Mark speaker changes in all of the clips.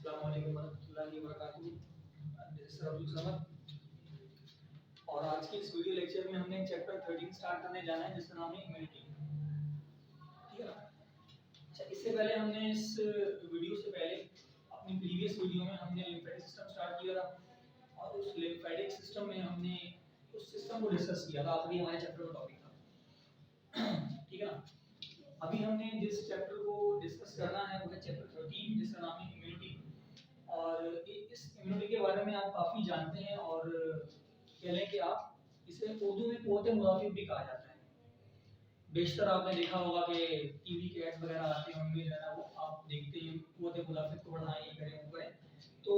Speaker 1: अस्सलाम वालेकुम वरहमतुल्लाहि वबरकातुहू। दिस इज अब्दुल समद और आज के इस वीडियो लेक्चर में हमने चैप्टर 13 स्टार्ट करने जाना है जिसका नाम है इम्यूनिटी। ठीक है ना? अच्छा, इससे पहले हमने इस वीडियो से पहले अपनी प्रीवियस वीडियो में हमने लिम्फेटिक सिस्टम स्टार्ट किया था और उस लिम्फेटिक सिस्टम में हमने उस सिस्टम को डिस्कस किया था। आखिरी हमारे चैप्टर का टॉपिक था। ठीक है ना? अभी हमने जिस चैप्टर को डिस्कस करना है वो है चैप्टर 13 जिसका नाम है इम्यूनिटी। और इस इम्यूनिटी के बारे में आप काफ़ी जानते हैं और कह लें कि आप इसे उर्दू में क़ुव्वत मुदाफ़िअत भी कहा जाता है। बेशतर आपने देखा होगा कि टीवी के एड्स वगैरह आते हैं उनमें जो है ना वो आप देखते हैं क़ुव्वत मुदाफ़िअत को बढ़ाएं, ये करें, वो करें। तो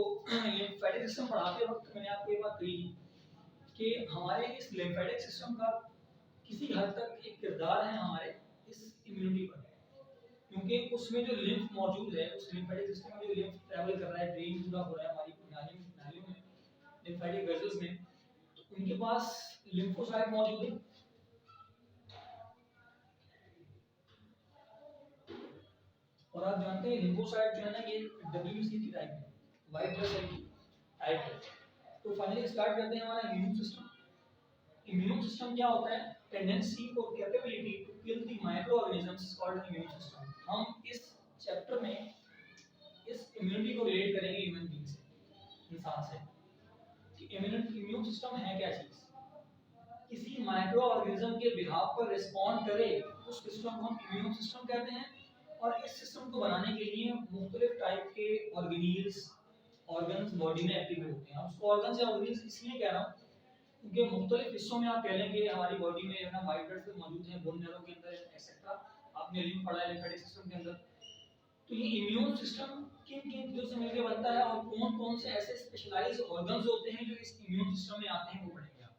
Speaker 1: लिम्फेटिक सिस्टम पढ़ाते वक्त मैंने आपको ये बात कही कि हमारे इस लिम्फेटिक सिस्टम का किसी हद तक एक किरदार है हमारे इस इम्यूनिटी पर, क्योंकि उसमें जो लिम्फ मौजूद है, उस लिम्फेटिक सिस्टम में जो लिम्फ ट्रैवल कर रहा है, ड्रेन पूरा हो रहा है हमारी नालियों में, लिम्फेटिक वेसल्स में, तो उनके पास लिम्फोसाइट मौजूद है। और आप जानते हैं लिम्फोसाइट जो है ना ये डब्ल्यूबीसी की टाइप है, व्हाइट ब्लड सेल की टाइप है। तो फाइनली स्टार्ट करते हैं हमारा इम्यून सिस्टम। इम्यून सिस्टम क्या होता है? टेंडेंसी और capability to kill the micro organisms called immune system. हम इस चैप्टर में इस इम्यूनिटी को रिलेट करेंगे ह्यूमन बीइंग से, इंसान से, कि इम्यून सिस्टम है क्या चीज। किसी माइक्रो ऑर्गेनिज्म के बिहाफ पर रिस्पॉन्ड करे उस सिस्टम को हम इम्यून सिस्टम कहते हैं। और इस सिस्टम को बनाने के लिए मुख्तलिफ टाइप के ऑर्गेनील्स, ऑर्गन्स बॉडी में एक्टिवेट होते हैं। उसको ऑर्गन्स या ऑर्गेनील्स इसलिए कह रहा हूँ क्योंकि मुख्तलिफ हिस्सों में आप कह लेंगे हमारी बॉडी में जो है ना व्हाइट ब्लड सेल मौजूद हैं, बोन मैरो के अंदर एक्सेट्रा। आपने लिम्फ पढ़ा है लिम्फेटिक सिस्टम के अंदर। तो ये इम्यून सिस्टम किन किन चीजों से मिलकर बनता है और कौन कौन से ऐसे स्पेशलाइज्ड ऑर्गन्स होते हैं जो इस इम्यून सिस्टम में आते हैं, वो पढ़ेंगे आप।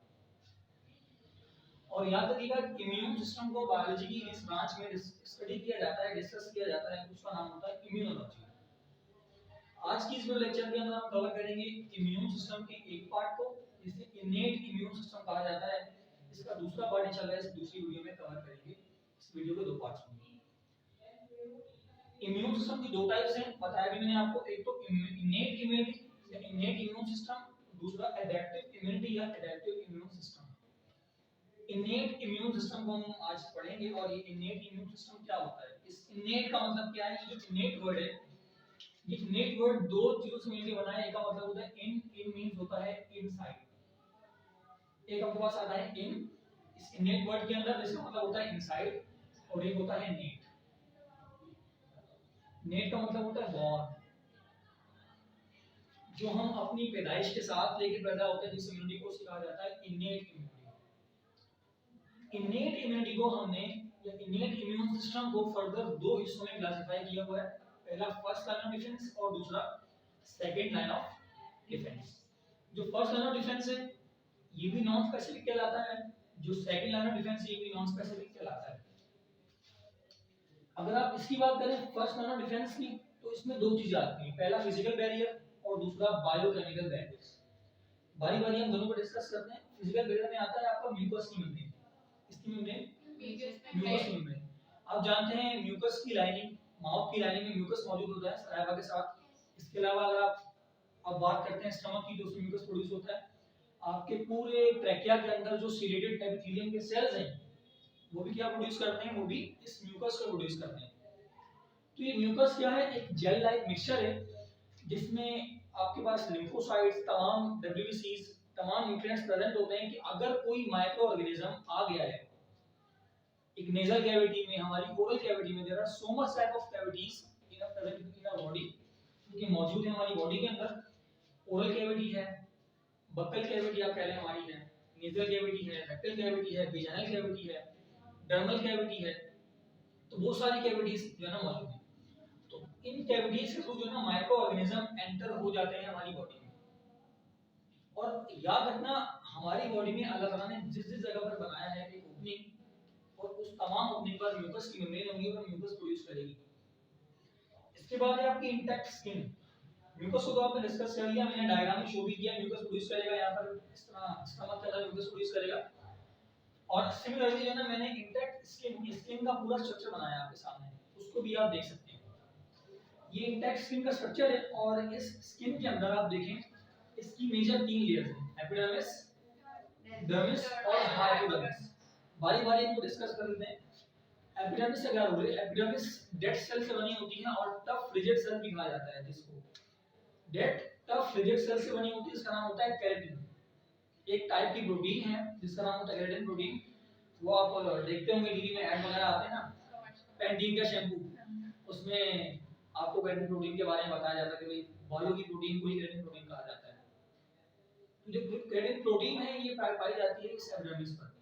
Speaker 1: और याद रखिएगा इम्यून सिस्टम को बायोलॉजी की इस ब्रांच में स्टडी किया जाता है, डिस्कस किया जाता है, उसका नाम होता है इम्यूनोलॉजी। आज की इस वीडियो लेक्चर के अंदर हम कवर करेंगे इम्यून सिस्टम के एक पार्ट को जिसे इनेट इम्यून सिस्टम कहा जाता है। इसका दूसरा पार्ट इंशाल्लाह इस दूसरी वीडियो में कवर करेंगे। इस वीडियो के दो पार्ट्स होंगे। इम्यून सिस्टम की दो टाइप्स हैं, बताया भी मैंने आपको। एक तो इनेट इम्यूनिटी या इनेट इम्यून सिस्टम, दूसरा एडेप्टिव इम्यूनिटी या adaptive immune system. इनेट immune system को हम आज पढ़ेंगे। और ये इनेट इम्यून सिस्टम क्या होता है, इस इनेट का मतलब क्या है? जो इनेट वर्ड है, ये इनेट वर्ड दो चीजों से मिलकर बना है। एक का मतलब होता है इन मींस होता है इनसाइड। एक आपके पास आता है इन, इस इनेट वर्ड के अंदर इसका मतलब होता है इनसाइड, और एक होता है नेट। नेट का मतलब होता है बॉर्न, जो हम अपनी पैदाइश के साथ लेके पैदा होते हैं, जिस इम्यूनिटी को कहा जाता है इनेट इम्यूनिटी। इनेट इम्यूनिटी को हमने या इनेट इम्यून सिस्टम को फर्दर दो हिस्सों में क्लासिफाई किया हुआ है। पहला फर्स्ट लाइन ऑफ डिफेंस और दूसरा सेकंड लाइन ऑफ डिफेंस। जो फर्स्ट लाइन ऑफ डिफेंस है ये भी नॉन स्पेसिफिक कहलाता है, जो सेकंड लाइन ऑफ डिफेंस है ये भी नॉन स्पेसिफिक कहलाता है। अगर आप इसकी बात करें फर्स्ट लाइन ऑफ डिफेंस की, तो इसमें दो चीजें आती हैं। पहला फिजिकल बैरियर और दूसरा बायोकेमिकल बैरियर। बारी बारी हम दोनों को डिस्कस करते हैं। फिजिकल बैरियर में आता है आपका म्यूकस की मेम्ब्रेन। इसकी मेम्ब्रेन म्यूकस मेम्ब्रेन। आप जानते हैं म्यूकस की लाइनिंग, माउथ की लाइनिंग में म्यूकस मौजूद होता है सलाइवा के साथ। इसके अलावा अगर आप बात करते हैं स्टमक की, तो उसमें म्यूकस प्रोड्यूस होता है। आपके पूरे ट्रैकिया के अंदर जो सीलेटेड एपिथेलियम के सेल्स हैं वो भी क्या प्रोड्यूस करते हैं? वो भी इस म्यूकस को प्रोड्यूस करते हैं। तो ये म्यूकस क्या है? एक जेल लाइक मिक्सचर है जिसमें आपके पास लिम्फोसाइट्स, तमाम डब्ल्यूबीसीज, तमाम न्यूट्रिएंट्स प्रेजेंट होते हैं कि अगर कोई माइक्रो ऑर्गेनिज्म आ गया है एक नेजल कैविटी में, हमारी ओरल कैविटी में, there are so much type of cavities in a present in our body, जो कि मौजूद है हमारी बॉडी के अंदर। ओरल कैविटी है, बक्कल कैविटी आप कह लें हमारी है, नेजल कैविटी है, रेक्टल कैविटी है, वेजाइनल कैविटी है, डर्मल कैविटी है। तो बहुत सारी कैविटीज जो है ना मौजूद है। तो इन कैविटीज के थ्रू जो है ना माइक्रो ऑर्गेनिज्म एंटर हो जाते हैं हमारी बॉडी में। और याद रखना हमारी बॉडी में अल्लाह ताला ने जिस जिस जगह पर बनाया है एक ओपनिंग, और उस तमाम ओपनिंग पर म्यूकस की मेम्ब्रेन होगी और म्यूकस प्रोड्यूस करेगी। इसके बाद है आपकी इंटैक्ट स्किन। म्यूकस को तो आपने डिस्कस कर लिया, मैंने डायग्राम में शो भी किया। म्यूकस प्रोड्यूस करेगा यहाँ पर इस तरह स्टमक के अंदर म्यूकस प्रोड्यूस करेगा। और सिमिलरली जो है ना मैंने इंटैक्ट स्किन का पूरा स्ट्रक्चर बनाया आपके सामने, उसको भी आप देख सकते हैं। ये इंटैक्ट स्किन का स्ट्रक्चर है और इस स्किन के अंदर आप देखें इसकी मेजर 3 लेयर्स हैं, एपिडर्मिस, डर्मिस और हाइपोडर्मिस। बारी बारी इनको डिस्कस कर लेते हैं। एपिडर्मिस से क्या हो रही है? एपिडर्मिस डेड सेल से बनी होती है और टफ रिजिड सेल भी कहा जाता है जिसको। डेड टफ रिजिड सेल से बनी होती है, इसका नाम होता है केराटिन। एक टाइप की प्रोटीन है जिसका नाम होता है केराटिन प्रोटीन। वो आप देखते होंगे टीवी में ऐड वगैरह आते हैं ना, पैंटीन का शैम्पू, उसमें आपको केराटिन प्रोटीन के बारे में बताया जाता है कि भाई बालों की प्रोटीन को ही केराटिन प्रोटीन कहा जाता है। तो जो केराटिन प्रोटीन है ये पाई जाती है इस एपिडर्मिस पर।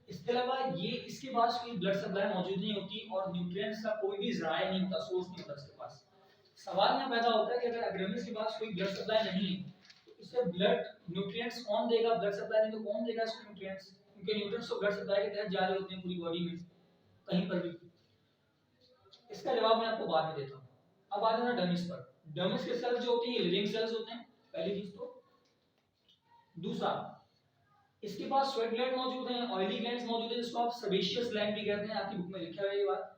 Speaker 1: इसके अलावा ये इसके पास कोई ब्लड सप्लाई मौजूद नहीं होती और न्यूट्रिएंट्स का कोई भी जराया नहीं होता, सोर्स नहीं होता इसके पास। सवाल यहाँ पैदा होता है कि अगर एपिडर्मिस के पास कोई ब्लड सप्लाई नहीं है तो इसे ब्लड न्यूट्रिएंट्स कौन देगा? ब्लड सप्लाई नहीं तो कौन देगा इसको न्यूट्रिएंट्स? क्योंकि न्यूट्रिएंट्स तो ब्लड सप्लाई के तहत जा रहे होते हैं पूरी बॉडी में कहीं पर भी। इसका जवाब मैं आपको बाद में देता हूँ। अब आ जाना डर्मिस पर। डर्मिस के सेल्स जो होते हैं ये लिविंग सेल्स होते हैं, पहली चीज तो। दूसरा, इसके पास स्वेट ग्लैंड मौजूद हैं, ऑयली ग्लैंड्स मौजूद हैं जिसको आप सेबेशियस ग्लैंड भी कहते हैं, आपकी बुक में लिखा हुआ है ये बात।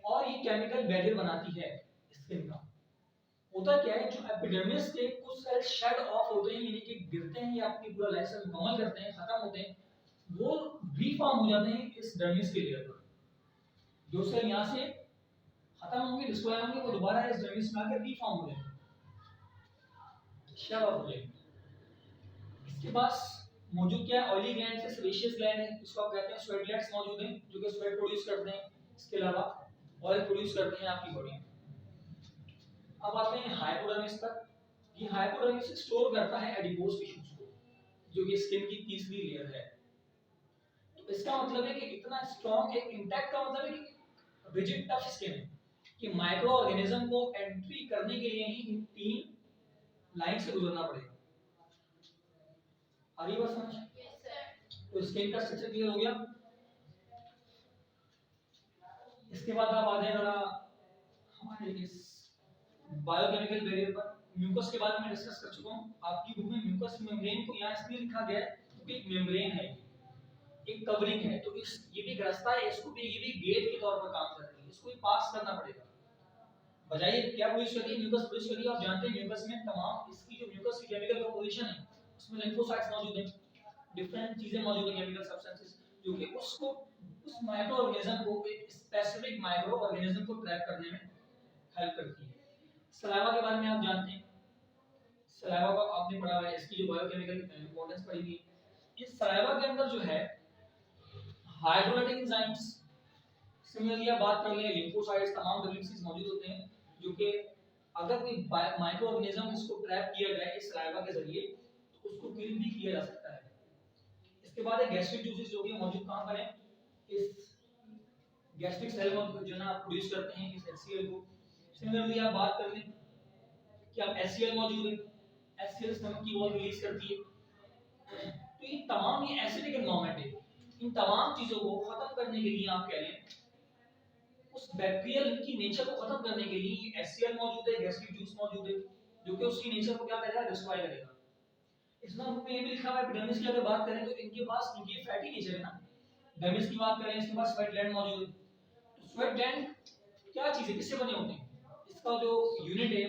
Speaker 1: और ये केमिकल बैरियर बनाती है स्किन का। होता क्या है, जो एपिडर्मिस के कुछ सेल्स शेड ऑफ होते हैं, यानी कि गिरते हैं या अपनी पूरा लाइफ साइकिल मुकम्मल करते हैं, खत्म होते हैं, वो रीफॉर्म हो जाते हैं इस डर्मिस के लेयर पर। जो सेल यहाँ से खत्म होंगे, डिस्ट्रॉय होंगे, वो दोबारा इस डर्मिस में आकर रीफॉर्म हो जाएंगे, शेड ऑफ हो जाएंगे। इसके पास मौजूद क्या है? ऑयली ग्लैंड से सेबेशियस ग्लैंड है, इसको आप कहते हैं स्वेट ग्लैंड्स मौजूद हैं जो कि स्वेट प्रोड्यूस करते हैं, इसके अलावा ऑयल प्रोड्यूस करते हैं आपकी बॉडी में। अब आते हैं हाइपोडर्मिस पर। ये हाइपोडर्मिस स्टोर करता है एडिपोज टिश्यूज को, जो कि स्किन की तीसरी लेयर है। तो इसका मतलब है कि इतना स्ट्रांग एक इंटैक्ट का मतलब है कि रिजिड टफ स्किन है कि माइक्रो ऑर्गेनिज्म को एंट्री करने के लिए ही इन 3 लाइन से गुजरना पड़ेगा। आ रही बात समझ? तो स्किन का स्ट्रक्चर क्लियर हो गया। इसके बाद आप आ जाए जरा हमारे इस बायोकेमिकल बैरियर पर। म्यूकस के बारे में डिस्कस कर चुका हूं। आपकी बुक में म्यूकस मेम्ब्रेन को यहाँ इसलिए लिखा गया है क्योंकि एक मेम्ब्रेन है, एक कवरिंग है, तो इस ये भी एक रास्ता है, इसको भी ये भी गेट के तौर पर काम कर रही है, इसको भी पास करना पड़ेगा। बजाय क्या प्रोड्यूस कर रही है? म्यूकस प्रोड्यूस कर रही है। आप जानते हैं म्यूकस में तमाम इसकी जो म्यूकस की केमिकल कंपोजिशन है उसमें लिम्फोसाइट्स मौजूद हैं, डिफरेंट चीजें मौजूद हैं, केमिकल सब्सटेंसेस, जो कि उसको उस माइक्रो ऑर्गेनिज्म को एक स्पेसिफिक माइक्रो ऑर्गेनिज्म को ट्रैप करने में हेल्प करती है। सलाइवा के बारे में आप जानते हैं, सलाइवा को आपने पढ़ा है, इसकी जो बायोकेमिकल इंपॉर्टेंस पढ़ी हुई है। इस सलाइवा के अंदर जो है हाइड्रोलाइटिक एंजाइम्स, सिमिलरली आप बात कर लें लिम्फोसाइट्स, तमाम डब्ल्यूसीज मौजूद होते हैं जो कि अगर कोई माइक्रो ऑर्गेनिज्म इसको ट्रैप किया जाए इस सलाइवा के जरिए तो उसको किल भी किया जा सकता है। इसके बाद है गैस्ट्रिक जूसेस जो कि मौजूद कहां पर है? इस गैस्ट्रिक सेल को जो ना प्रोड्यूस करते हैं इस एचसीएल को। सिमिलरली आप बात कर लें कि आप एचसीएल मौजूद है, एचसीएल स्टमक की वॉल रिलीज करती है। तो ये तमाम ये एसिडिक एनवायरनमेंट है, इन तमाम चीजों को खत्म करने के लिए आप कह लें उस बैक्टीरियल की नेचर को खत्म करने के लिए एचसीएल मौजूद है, गैस्ट्रिक जूस मौजूद है जो कि उसकी नेचर को क्या करेगा? डिस्ट्रॉय करेगा। इसमें हमको ये भी लिखा हुआ है एपिडर्मिस की अगर बात करें तो इनके पास, क्योंकि ये फैटी नेचर है ना, डर्मिस की बात करें इसके पास स्वेट ग्लैंड मौजूद है। तो स्वेट ग्लैंड क्या चीज है, किससे बने होते हैं? इसका जो यूनिट है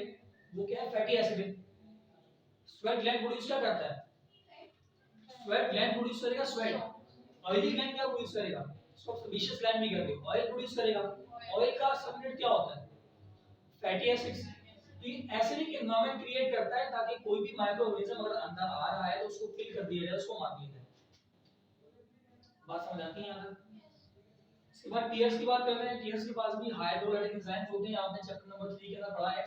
Speaker 1: वो क्या है? फैटी एसिड है। स्वेट ग्लैंड प्रोड्यूस क्या करता है? स्वेट ग्लैंड प्रोड्यूस करेगा स्वेट। ऑयली ग्लैंड क्या प्रोड्यूस करेगा? इसको सेबेशियस ग्लैंड भी कहते हैं, ऑयल प्रोड्यूस करेगा। ऑयल का सबयूनिट क्या होता है? Fatty acids. तो ये एसिडिक एनवायरनमेंट क्रिएट करता है ताकि कोई भी माइक्रो ऑर्गेनिज्म अगर अंदर आ रहा है तो उसको किल कर दिया जाए, उसको मार दिया जाए। बात समझ आती है यहाँ तक? इसके बाद टीयर्स की बात कर रहे हैं। टीयर्स के पास भी हाइड्रोलाइटिक एंजाइम्स होते हैं, आपने चैप्टर नंबर 3 के अंदर पढ़ा है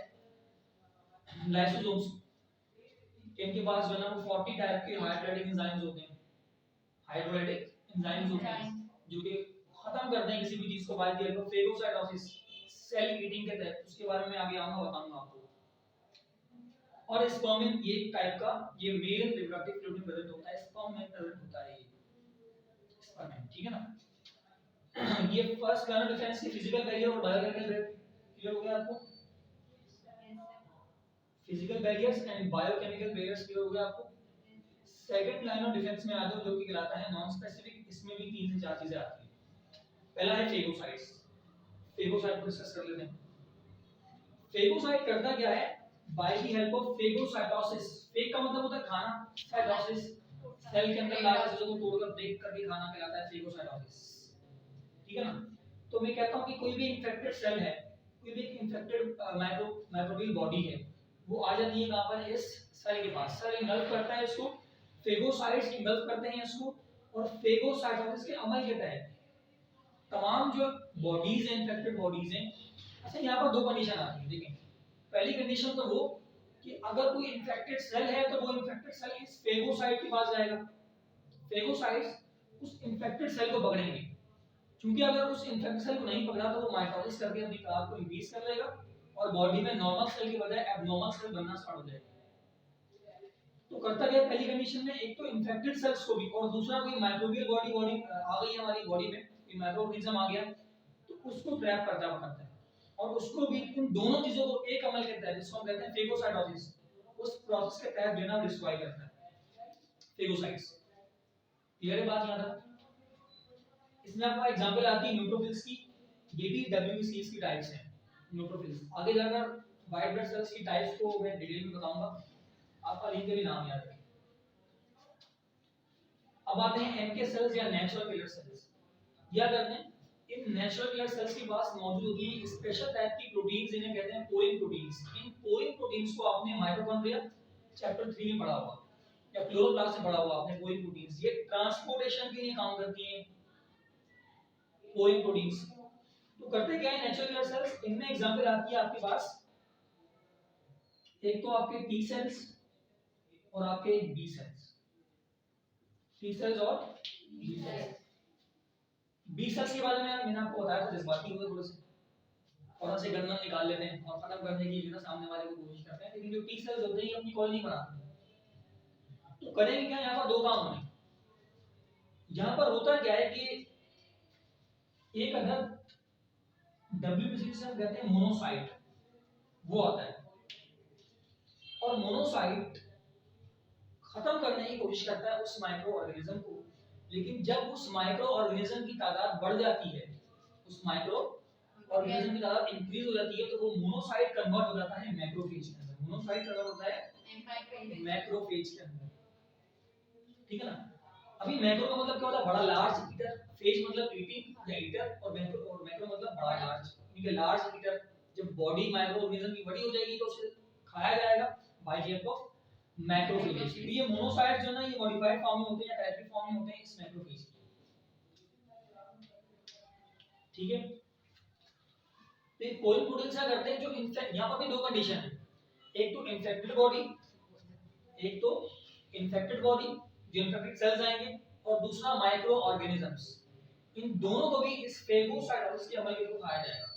Speaker 1: लाइसोसोम्स। इनके पास जो है ना वो 40 टाइप के हाइड्रोलाइटिक एंजाइम्स होते हैं, हाइड्रोलाइटिक एंजाइम्स होते हैं जो कि खत्म करते हैं किसी भी चीज को बाय दिया। फेगोसाइटोसिस, सेल ईटिंग के तहत, उसके बारे में आगे आऊंगा, बताऊंगा आपको। और स्पर्मिन ये टाइप का, ये मेल रिप्रोडक्टिव फ्लूइड में प्रेजेंट होता है, स्पर्म में प्रेजेंट होता है ये स्पर्मिन, ठीक है ना। ये फर्स्ट लाइन ऑफ डिफेंस की फिजिकल बैरियर और बायोकेमिकल बैरियर क्लियर हो गया आपको? Physical barriers and biochemical barriers clear हो गया आपको? सेकंड लाइन ऑफ डिफेंस में आ जाओ जो कि कहलाता है नॉन स्पेसिफिक। इसमें भी 3 से 4 चीजें आती हैं। पहला है फेगोसाइट्स। फेगोसाइट को डिस्कस कर लेते हैं। फेगोसाइट करता क्या है, by the help of phagocytosis, phago का मतलब होता है खाना, साइटोसिस सेल के अंदर लार्वा चीजों को तोड़कर ब्रेक करके खाना कहलाता है फेगोसाइटोसिस, ठीक है ना। तो मैं कहता हूं कि कोई भी इन्फेक्टेड सेल है, कोई भी इन्फेक्टेड माइक्रोबियल बॉडी है, वो आ जाती है कहां पर, इस सेल के पास। सेल इन्गल्फ करता है इसको, फेगोसाइट्स इन्गल्फ करते हैं इसको, और फेगोसाइटोसिस के अमल के तहत तमाम जो बॉडीज हैं, इन्फेक्टेड बॉडीज हैं। अच्छा यहाँ पर दो कंडीशन आती है, देखें। पहली कंडीशन तो वो कि अगर कोई इन्फेक्टेड सेल है तो वो इन्फेक्टेड सेल इस फेगोसाइट के पास जाएगा, फेगोसाइट्स उस इन्फेक्टेड सेल को पकड़ेंगे, क्योंकि अगर उस इन्फेक्टेड सेल को नहीं पकड़ा तो वो माइटोसिस करके अपनी तादाद को इंक्रीज कर लेगा और बॉडी में नॉर्मल सेल की बजाय एबनॉर्मल सेल बनना स्टार्ट हो जाएगा। तो करता क्या पहली कंडीशन में, एक तो इन्फेक्टेड सेल्स को भी, और दूसरा कोई माइक्रोबियल बॉडी आ गई है हमारी बॉडी में, कोई माइक्रो ऑर्गेनिज्म आ गया तो उसको ट्रैप करता है, और उसको भी इन दोनों चीजों को एक अमल के तहत, जिसको हम कहते हैं फेगोसाइटोसिस, उस प्रोसेस के तहत जो है ना डिस्ट्रॉय करता है फेगोसाइट्स। क्लियर है बात यहां तक। इसमें आपका एग्जांपल आती है न्यूट्रोफिल्स की, ये भी डब्ल्यूबीसीएस की टाइप्स हैं न्यूट्रोफिल्स। आगे जाकर व्हाइट ब्लड सेल्स की टाइप्स को मैं डिटेल में बताऊंगा, आपका इनके भी नाम याद रखें। अब आते हैं एनके सेल्स या नेचुरल किलर सेल्स। क्या करते हैं, इन नेचुरल किलर सेल्स के पास मौजूद होती है स्पेशल टाइप की प्रोटीन्स, इन्हें कहते हैं पोरिन प्रोटीन्स। इन पोरिन प्रोटीन्स को आपने माइटोकॉन्ड्रिया चैप्टर 3 में पढ़ा होगा या क्लोरोप्लास्ट में पढ़ा होगा आपने। पोरिन प्रोटीन्स ये ट्रांसपोर्टेशन के लिए काम करती हैं, पोरिन प्रोटीन्स। तो करते क्या है नेचुरल किलर सेल्स, इनमें एग्जांपल आती है आपके पास, एक तो आपके टी सेल्स और आपके बी सेल्स, टी सेल्स और बी सेल्स। बी सेल्स के बारे में मैंने आपको बताया था, जज्बाती हुए थोड़े से, और से गन निकाल लेते हैं और खत्म करने की जो ना सामने वाले को कोशिश करते हैं, लेकिन जो टी सेल्स होते हैं अपनी कॉलोनी बनाते हैं। तो करेंगे क्या, यहाँ पर दो काम होंगे। यहाँ पर होता क्या है कि एक अदर डब्ल्यूबीसी से हम कहते हैं मोनोसाइट, वो आता है और मोनोसाइट खत्म करने की कोशिश करता है उस माइक्रो ऑर्गेनिज्म को। लेकिन जब उस माइक्रो ऑर्गेनिज्म की तादाद बढ़ जाती है, उस माइक्रो ऑर्गेनिज्म की तादाद इंक्रीज हो जाती है, तो वो मोनोसाइट कन्वर्ट हो जाता है मैक्रोफेज के अंदर। मोनोसाइट कन्वर्ट होता है मैक्रोफेज के अंदर, ठीक है ना। अभी मैक्रो का मतलब क्या होता है, बड़ा लार्ज ईटर, फेज मतलब ईटिंग या ईटर, और मैक्रो मतलब बड़ा लार्ज, ठीक है। लार्ज ईटर, जब बॉडी माइक्रो ऑर्गेनिज्म की बड़ी हो जाएगी तो उसे खाया जाएगा bye the help of macrophage. ये मोनोसाइट जो ना ये मॉडिफाइड फॉर्म में होते हैं या पैसिव फॉर्म में होते हैं इस मैक्रोफेज, ठीक है। तो कोई प्रोटीन क्या करते हैं जो इन्फेक्ट, यहां पर भी दो कंडीशन है, एक तो इन्फेक्टेड बॉडी, एक तो इन्फेक्टेड बॉडी जो इन्फेक्टेड सेल्स आएंगे, और दूसरा माइक्रो ऑर्गेनिजम्स। इन दोनों को भी इस फेगोसाइटोसिस के अमल के थ्रू खाया जाएगा,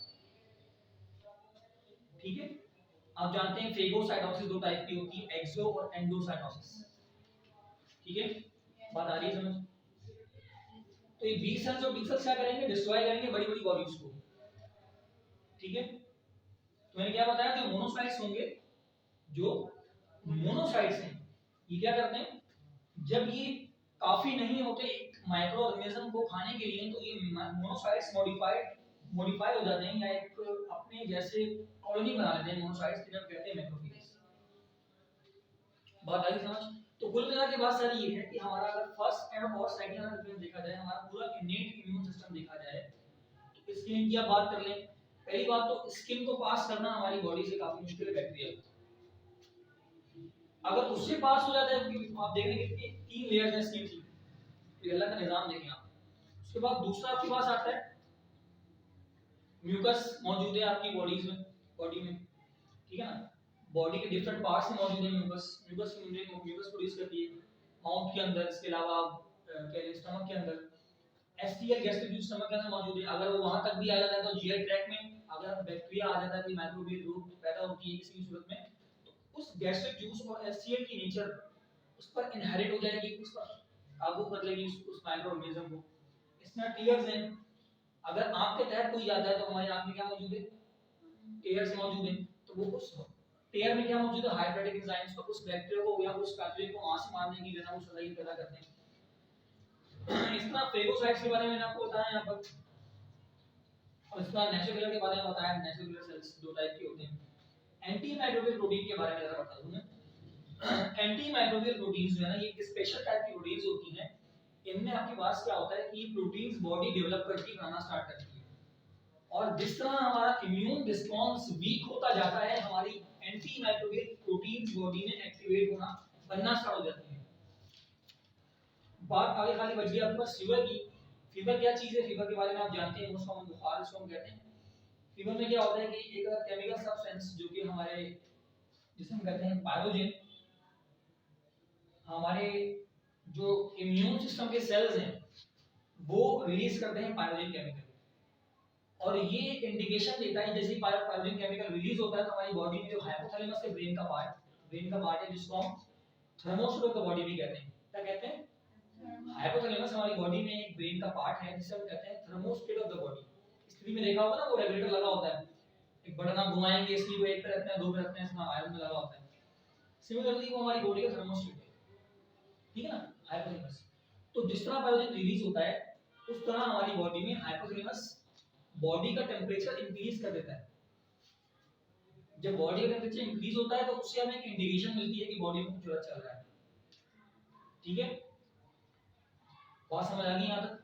Speaker 1: ठीक है। आप जानते हैं फेगोसाइटोसिस दो टाइप की होती है, एक्सो और एंडोसाइटोसिस, ठीक है। बात आ रही है समझ। तो ये बी सेल्स और टी सेल्स क्या करेंगे, डिस्ट्रॉय करेंगे बड़ी बड़ी बॉडीज को, ठीक है। तो मैंने क्या बताया, जो मोनोसाइट्स होंगे, जो मोनोसाइट्स हैं, ये क्या करते हैं, जब ये काफी नहीं होते एक माइक्रो ऑर्गेनिज्म को खाने के लिए, तो ये मोनोसाइट्स मॉडिफाई हो जाते हैं या एक अपने जैसे कॉलोनी बना लेते हैं मोनोसाइट्स, जिन्हें कहते हैं मैक्रोफेज। बात आई समझ। तो कुल मिला के बात सारी ये है कि हमारा अगर फर्स्ट एंड और सेकंड का डिफरेंस देखा जाए, हमारा पूरा इनेट इम्यून सिस्टम देखा जाए, तो स्किन की आप बात कर लें। पहली बात तो स्किन को पास करना हमारी बॉडी से काफी मुश्किल है बैक्टीरिया, अगर उससे पास हो जाता है, क्योंकि आप देखेंगे कि 3 लेयर्स हैं स्किन की, तो अल्लाह का निजाम देखें आप। उसके बाद दूसरा आपके पास आता है म्यूकस, मौजूद है आपकी बॉडी में, ठीक है ना। बॉडी के डिफरेंट पार्ट्स में मौजूद है म्यूकस। म्यूकस प्रोड्यूस करती है माउथ के अंदर, इसके अलावा स्टमक के अंदर, एसटीएल गैस्ट्रिक जूस स्टमक के अंदर मौजूद है। अगर वो वहां तक भी आ जाता है तो जीआई ट्रैक्ट में अगर बैक्टीरिया आ जाता है, कोई माइक्रोबियल ग्रुप पैदा होती है किसी भी सूरत में, तो उस गैस्ट्रिक जूस और एसटीएल की नेचर उस पर इनहेरिट हो जाएगी, उस पर काबू कर लेगी उस माइक्रो ऑर्गेनिज्म को। इसमें टीयर्स हैं, अगर आंख के तहत कोई जाता है तो हमारी आंख में क्या मौजूद है, टीयर्स मौजूद हैं। तो वो उस टीयर में क्या मौजूद है, हाइड्रोलिक एंजाइम्स, तो उस बैक्टीरिया को या उस पैथोजन को वहां से मारने की जो है वो सलाहियत पैदा करते हैं। इस तरह फेगोसाइट्स के बारे में मैंने आपको बताया यहाँ पर, और इसका नेचुरल किलर के बारे में बताया। नेचुरल किलर सेल्स दो टाइप के होते हैं, माइक्रोबियल प्रोटीन के बारे में जरा बता दूं मैं। एंटी माइक्रोबियल प्रोटीन्स जो है ना, ये एक स्पेशल टाइप की प्रोटीन्स होती हैं। इनमें आपके पास क्या होता है कि ये प्रोटीन्स बॉडी डेवलप करके बनाना स्टार्ट करती है, और जिस तरह हमारा इम्यून रिस्पांस वीक होता जाता है, हमारी एंटी माइक्रोबियल प्रोटीन्स बॉडी में एक्टिवेट होना बनना स्टार्ट हो जाती है। बात आगे खाली बच गई आपके पास फीवर की। फीवर क्या चीज है? फीवर के बारे में आप जानते हैं, मोस्ट कॉमन बुखार इसको हम कहते हैं। फीवर में क्या होता है कि एक केमिकल सब्सटेंस जो कि हमारे, जिसे हम कहते हैं पायरोजिन, हमारे जो इम्यून सिस्टम के सेल्स हैं वो रिलीज करते हैं पायरोजिन केमिकल, और ये इंडिकेशन देता है जैसे पायरोजिन केमिकल रिलीज होता है तो हमारी बॉडी में जो हाइपोथैलेमस के ब्रेन का पार्ट है जिसको हम थर्मोस्टेट ऑफ द बॉडी भी कहते हैं। क्या कहते हैं? हाइपोथैलेमस हमारी बॉडी में एक ब्रेन का पार्ट है जिसे हम कहते हैं थर्मोस्टेट ऑफ द बॉडी। स्त्री में देखा होगा ना, वो रेगुलेटर लगा होता है, एक बटन आप घुमाएंगे इसलिए वो एक पे रखते हैं, दो पे रखते हैं, इसमें आयरन में लगा होता है। सिमिलरली वो हमारी बॉडी का थर्मोस्टेट है, ठीक है ना, हाइपोथैलेमस। तो जिस तरह पायरोजिन रिलीज होता है उस तरह हमारी बॉडी में हाइपोथैलेमस बॉडी का टेम्परेचर इंक्रीज कर देता है। जब बॉडी का टेम्परेचर इंक्रीज होता है तो उससे हमें एक इंडिकेशन मिलती है कि बॉडी में कुछ गलत चल रहा है। ठीक है, बात समझ आ गई यहाँ तक?